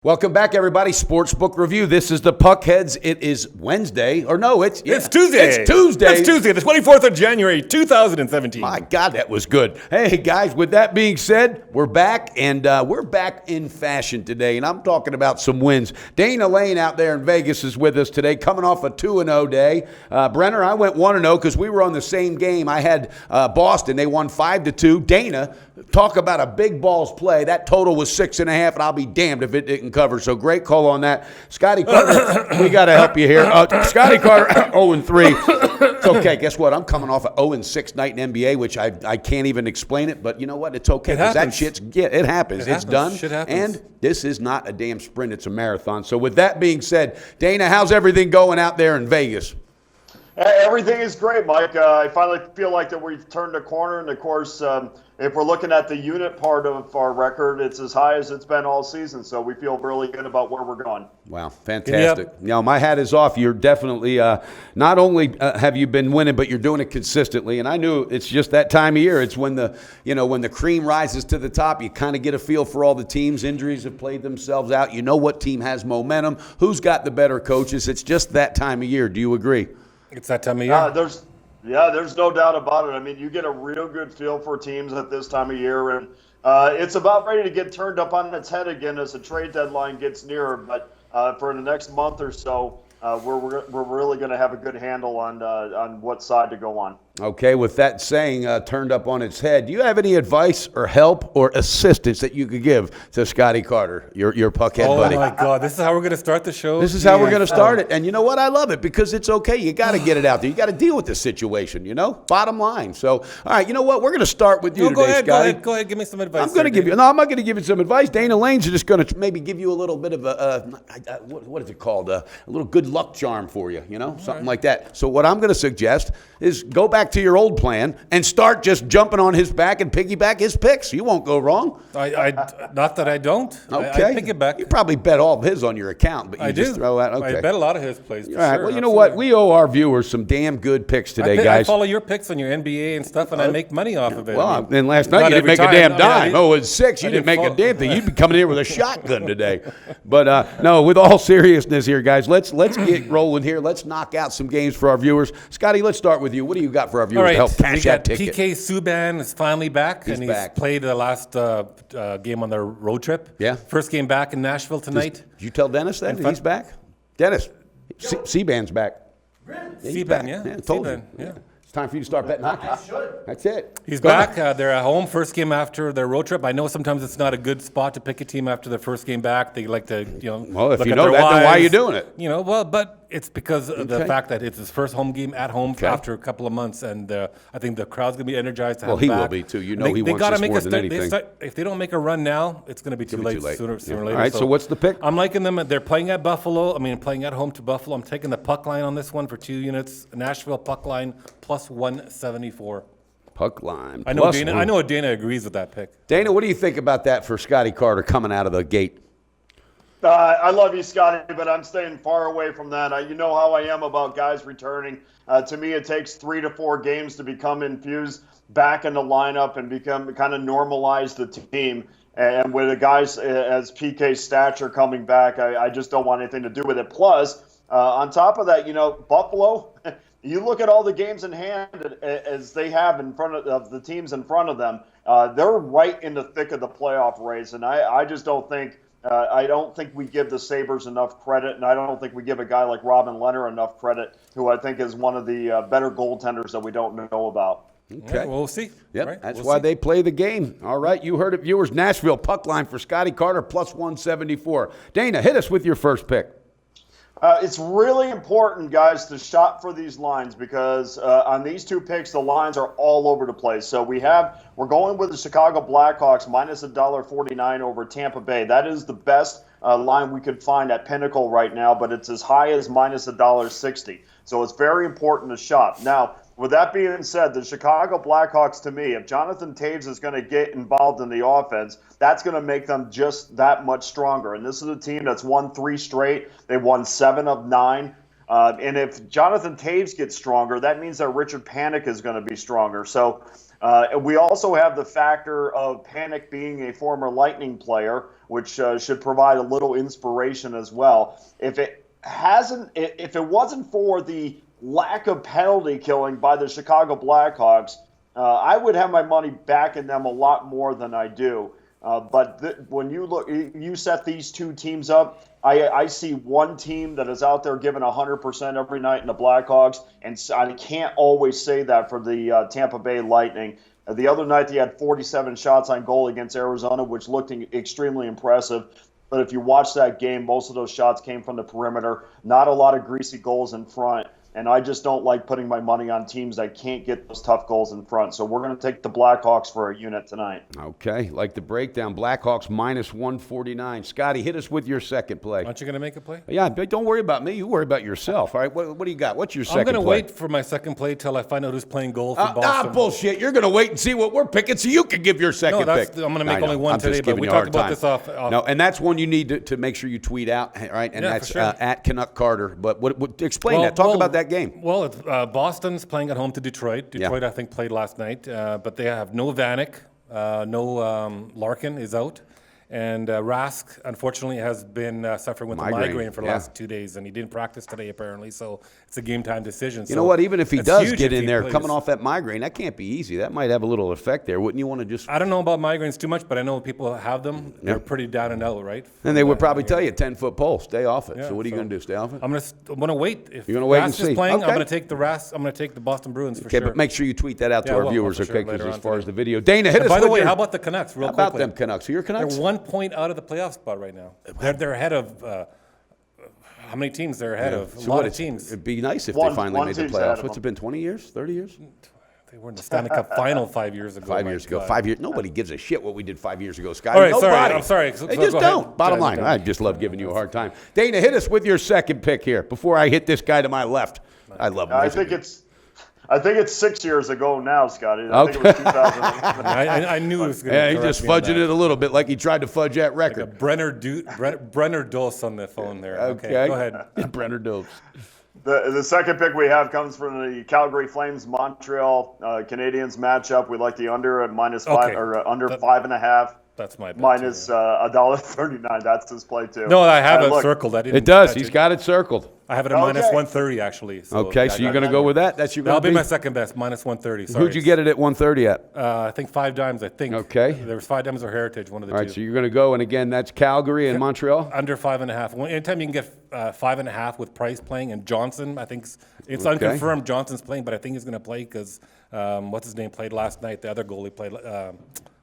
Welcome back, everybody. Sportsbook review. This is the PuckHeads. It is Wednesday. Or no, it's Tuesday. It's Tuesday. It's Tuesday, the 24th of January, 2017. My God, that was good. Hey, guys, with that being said, we're back, and we're back in fashion today, and I'm talking about some wins. Dana Lane out there in Vegas is with us today, coming off a 2-0 day. Brenner, I went 1-0 because we were on the same game. I had Boston. They won 5-2. Dana, talk about a big balls play. That total was 6.5, and I'll be damned if it didn't cover. So great call on that. Scotty Carter, we got to help you here. Scotty Carter, 0-3. It's okay. Guess what? I'm coming off an 0-6 night in NBA, which I can't even explain it. But you know what? It's okay because that shit's it happens. It's done. Shit happens. And this is not a damn sprint. It's a marathon. So with that being said, Dana, how's everything going out there in Vegas? Everything is great, Mike. I finally feel like that we've turned a corner, and of course, if we're looking at the unit part of our record, it's as high as it's been all season. So we feel really good about where we're going. Wow, fantastic! Yep. Now my hat is off. You're definitely not only have you been winning, but you're doing it consistently. And I knew it's just that time of year. It's when the cream rises to the top. You kind of get a feel for all the teams. Injuries have played themselves out. You know what team has momentum, who's got the better coaches. It's just that time of year. Do you agree? It's that time of year. There's no doubt about it. I mean, you get a real good feel for teams at this time of year, and it's about ready to get turned up on its head again as the trade deadline gets nearer. But for the next month or so, we're really going to have a good handle on what side to go on. Okay, with that saying turned up on its head, do you have any advice or help or assistance that you could give to Scotty Carter, your Puckhead buddy? Oh, my God. This is how we're going to start the show? This is how we're going to start it. And you know what? I love it because it's okay. You got to get it out there. You got to deal with this situation, Bottom line. So, all right, you know what? We're going to start with you today, Scotty. Go ahead. Give me some advice. I'm going to give you – no, I'm not going to give you some advice. Dana Lane's just going to maybe give you a little bit of what is it called? A little good luck charm for you, something like that. So what I'm going to suggest is go back to your old plan and start just jumping on his back and piggyback his picks. You won't go wrong. Not that I don't. Okay. I piggyback. You probably bet all of his on your account, but you just throw out. Okay. I bet a lot of his plays. All right. Well, you know what? We owe our viewers some damn good picks today, guys. I follow your picks on your NBA and stuff, and I make money off of it. Well, then last night you didn't make a damn dime. It's 6. You didn't make a damn thing. You'd be coming here with a shotgun today. But no, with all seriousness here, guys, let's get rolling here. Let's knock out some games for our viewers. Scotty, let's start with you. What do you got for our viewers to help cash that ticket? PK Subban is finally back, he's played the last game on their road trip. Yeah. First game back in Nashville tonight. Did you tell Dennis that he's back? Dennis, Seaban's back. Seaban, yeah. Told you. Yeah. It's time for you to start betting hockey. That's it. He's back. They're at home. First game after their road trip. I know sometimes it's not a good spot to pick a team after their first game back. They like to, Well, if look you at know their that, then why are you wives. doing it? But it's because of the fact that it's his first home game at home after a couple of months, and I think the crowd's gonna be energized to have him back. Well, he will be too. He wants this more than anything. If they don't make a run now, it's gonna be too late. Sooner or later. All right. So what's the pick? I'm liking them. They're playing at Buffalo. Playing at home to Buffalo. I'm taking the puck line on this one for 2 units. Nashville puck line plus 174. Puck line. I know Dana agrees with that pick. Dana, what do you think about that for Scotty Carter coming out of the gate? I love you, Scotty, but I'm staying far away from that. You know how I am about guys returning. To me, it takes 3 to 4 games to become infused back in the lineup and become kind of normalize the team. And with the guys as PK's stature coming back, I just don't want anything to do with it. Plus, on top of that, Buffalo, you look at all the games in hand as they have in front of the teams in front of them. They're right in the thick of the playoff race, and I just don't think I don't think we give the Sabres enough credit, and I don't think we give a guy like Robin Leonard enough credit, who I think is one of the better goaltenders that we don't know about. Okay. Yeah, we'll see. Yep, right? that's why they play the game. All right, you heard it, viewers. Nashville puck line for Scotty Carter plus 174. Dana, hit us with your first pick. It's really important, guys, to shop for these lines because on these 2 picks, the lines are all over the place. So we're going with the Chicago Blackhawks minus $1.49 over Tampa Bay. That is the best line we could find at Pinnacle right now, but it's as high as minus $1.60. So it's very important to shop. Now, with that being said, the Chicago Blackhawks, to me, if Jonathan Toews is going to get involved in the offense, that's going to make them just that much stronger. And this is a team that's won 3 straight. They've won 7 of 9. And if Jonathan Toews gets stronger, that means that Richard Panik is going to be stronger. So We also have the factor of Panic being a former Lightning player, which should provide a little inspiration as well. If it wasn't for the lack of penalty killing by the Chicago Blackhawks, I would have my money back in them a lot more than I do. But when you set these two teams up, I see one team that is out there giving 100% every night in the Blackhawks, and I can't always say that for the Tampa Bay Lightning. The other night they had 47 shots on goal against Arizona, which looked extremely impressive. But if you watch that game, most of those shots came from the perimeter. Not a lot of greasy goals in front. And I just don't like putting my money on teams that can't get those tough goals in front. So we're going to take the Blackhawks for a unit tonight. Okay, like the breakdown. Blackhawks minus 149. Scotty, hit us with your second play. Aren't you going to make a play? Yeah, but don't worry about me. You worry about yourself. All right, what do you got? What's your second play? I'm going to wait for my second play till I find out who's playing goal for Boston. Bullshit. You're going to wait and see what we're picking so you can give your second pick. I'm going to make only one today, but we talked about this off. No, and that's one you need to make sure you tweet out, right? And that's at Canuck Carter. But explain that. Talk about that game. Well, it's Boston's playing at home to Detroit. Detroit, I think, played last night, but they have no Vanek, no Larkin is out, and Rask, unfortunately, has been suffering with a migraine for the last 2 days, and he didn't practice today, apparently, so it's a game-time decision. You know what? Even if he does get in there coming off that migraine, that can't be easy. That might have a little effect there. Wouldn't you want to just... I don't know about migraines too much, but I know people have them. They're pretty down and out, right? And they would probably tell you, 10-foot pole, stay off it. So what are you going to do, stay off it? I'm going to wait. If you're going to wait and Rask see. is playing, I'm going to take the Rask. I'm going to take the Boston Bruins for sure. Okay, but make sure you tweet that out to our viewers, okay, because as far as the video. Dana, hit us with By the way, how about the Canucks, real quickly? How about them Canucks? Are your Canucks? They're 1 point out of the playoff spot right now. They're ahead of... how many teams they're ahead of? A lot of teams. It'd be nice if they finally made the playoffs. What's it been, 20 years, 30 years? They were in the Stanley Cup final 5 years ago. 5 years ago. 5 years. Nobody gives a shit what we did 5 years ago, Scott. All right, Nobody. I'm sorry. They just don't. Bottom line, I just love giving you a hard time. Dana, hit us with your second pick here before I hit this guy to my left. I love him. I think it's 6 years ago now, Scotty. I think it was 2011. I knew it was going to he just fudging it a little bit like he tried to fudge that record. Like Brenner Dose on the phone there. Okay, go ahead. Brenner Dose. The second pick we have comes from the Calgary Flames Montreal Canadiens matchup. We like the under at -5 or under 5.5. That's my bet minus $1.39. That's his play too. No, I have it circled. It does. He's got it circled. I have it at minus 130 actually. So so you're going to go with that? That's your. That'll be my second best, minus 130. Sorry. Who'd you get it at 130 at? I think 5 dimes. I think. Okay. There was 5 dimes or Heritage, one of the two. All right, so you're going to go, and again, that's Calgary and Montreal. Under 5.5. Anytime you can get 5.5 with Price playing and Johnson, I think it's unconfirmed Johnson's playing, but I think he's going to play because what's his name played last night. The other goalie played.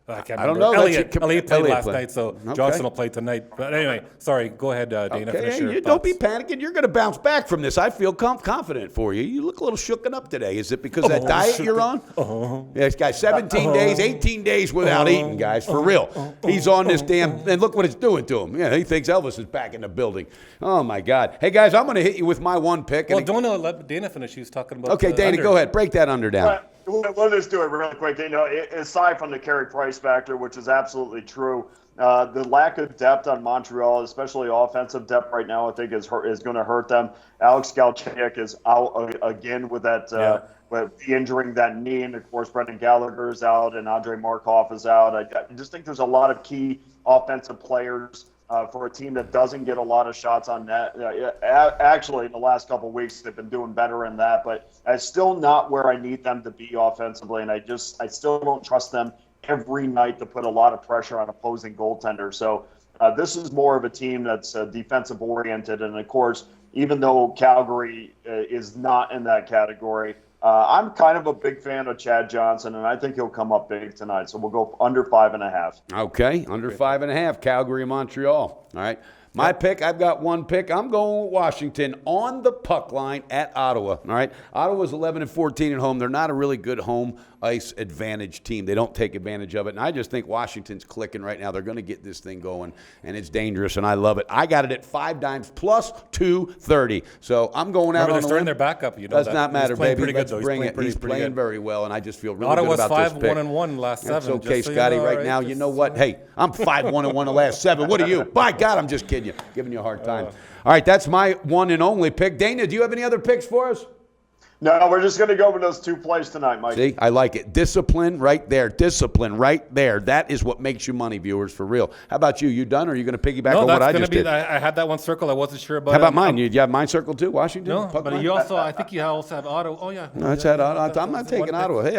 I don't know. Elliott played last night, so Johnson will play tonight. But anyway, sorry. Go ahead, Dana. Okay, don't be panicking. You're going to bounce back from this. I feel confident for you. You look a little shooken up today. Is it because of that diet you're on? Yeah, this guy, 17 days, 18 days without eating, guys, for real. He's on this damn, and look what it's doing to him. Yeah, he thinks Elvis is back in the building. Oh, my God. Hey, guys, I'm going to hit you with my one pick. Well, don't let Dana finish. He was talking about Okay, Dana, go ahead. Break that under down. We'll just do it real quick. Aside from the Carey Price factor, which is absolutely true, the lack of depth on Montreal, especially offensive depth right now, I think is going to hurt them. Alex Galchenyuk is out again with that with injuring that knee, and of course Brendan Gallagher is out, and Andrei Markov is out. I just think there's a lot of key offensive players. For a team that doesn't get a lot of shots on net. Actually, in the last couple of weeks, they've been doing better in that, but it's still not where I need them to be offensively, and I still don't trust them every night to put a lot of pressure on opposing goaltenders. So this is more of a team that's defensive-oriented, and of course, even though Calgary is not in that category, I'm kind of a big fan of Chad Johnson, and I think he'll come up big tonight. So we'll go under 5.5. Okay, under 5.5, Calgary, Montreal. All right. My pick, I've got one pick. I'm going with Washington on the puck line at Ottawa. All right. Ottawa's 11-14 at home. They're not a really good home ice advantage team. They don't take advantage of it. And I just think Washington's clicking right now. They're going to get this thing going, and it's dangerous, and I love it. I got it at 5 dimes plus 230. So I'm going out on they're the starting limb. their backup. Does not matter, baby. Let's bring it. He's pretty playing good. very well, and I just feel really Ottawa's good about this pick. 5-1-1 last 7. That's okay, Scotty. Right now, you know what? Hey, I'm 5-1-1 the last 7. What are you? By God, I'm just kidding you. Giving you a hard time. All right, that's my one and only pick. Dana, do you have any other picks for us? No, we're just going to go with those 2 plays tonight, Mike. See, I like it. Discipline right there. Discipline right there. That is what makes you money, viewers, for real. How about you? You done, or are you going to piggyback on what I just did? I had that one circle. I wasn't sure about. How about mine? You have mine circled too, Washington? No, Puck but line? you also. I think you also have Ottawa. Oh yeah. No, that's I'm not taking Ottawa. Hey,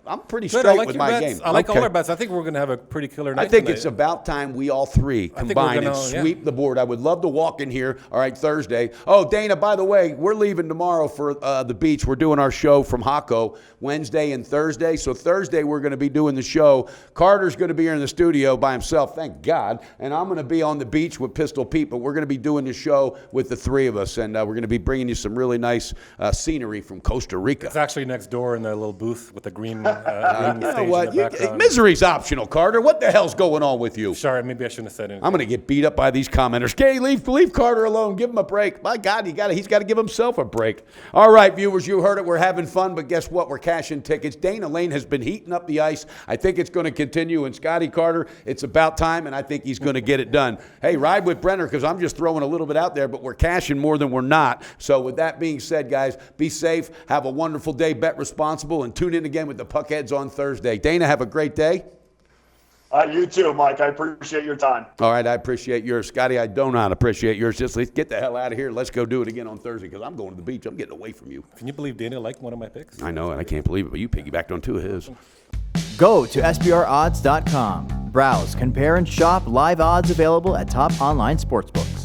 I'm pretty Good, straight I like with your my bets. game. I like all Okay. our bets. I think we're going to have a pretty killer night I think tonight. it's about time we all three think we're combine and gonna- sweep the board. I would love to walk in here, all right, Thursday. Oh, Dana, by the way, we're leaving tomorrow for the beach. We're doing our show from Hako Wednesday and Thursday. So Thursday we're going to be doing the show. Carter's going to be here in the studio by himself, thank God. And I'm going to be on the beach with Pistol Pete, but we're going to be doing the show with the three of us. And we're going to be bringing you some really nice scenery from Costa Rica. It's actually next door in the little booth with the green, green You know stage what? in the background. Misery's optional, Carter. What the hell's going on with you? Sorry, maybe I shouldn't have said anything. I'm going to get beat up by these commenters. Okay, leave Carter alone. Give him a break. My God, he's got to give himself a break. All right, viewers, you heard it. We're having fun, but guess what? We're cashing tickets. Dana Lane has been heating up the ice. I think it's going to continue. And Scotty Carter, it's about time, and I think he's going to get it done. Hey, ride with Brenner, because I'm just throwing a little bit out there, but we're cashing more than we're not. So with that being said, guys, be safe. Have a wonderful day. Bet responsible, and tune in again with the Puckheads on Thursday. Dana, have a great day. You too, Mike. I appreciate your time. All right, I appreciate yours. Scotty, I do not appreciate yours. Just let's get the hell out of here. Let's go do it again on Thursday, because I'm going to the beach. I'm getting away from you. Can you believe Dana liked one of my picks? I know, and I can't believe it, but you piggybacked on 2 of his. Go to SBRodds.com. Browse, compare, and shop live odds available at top online sportsbooks.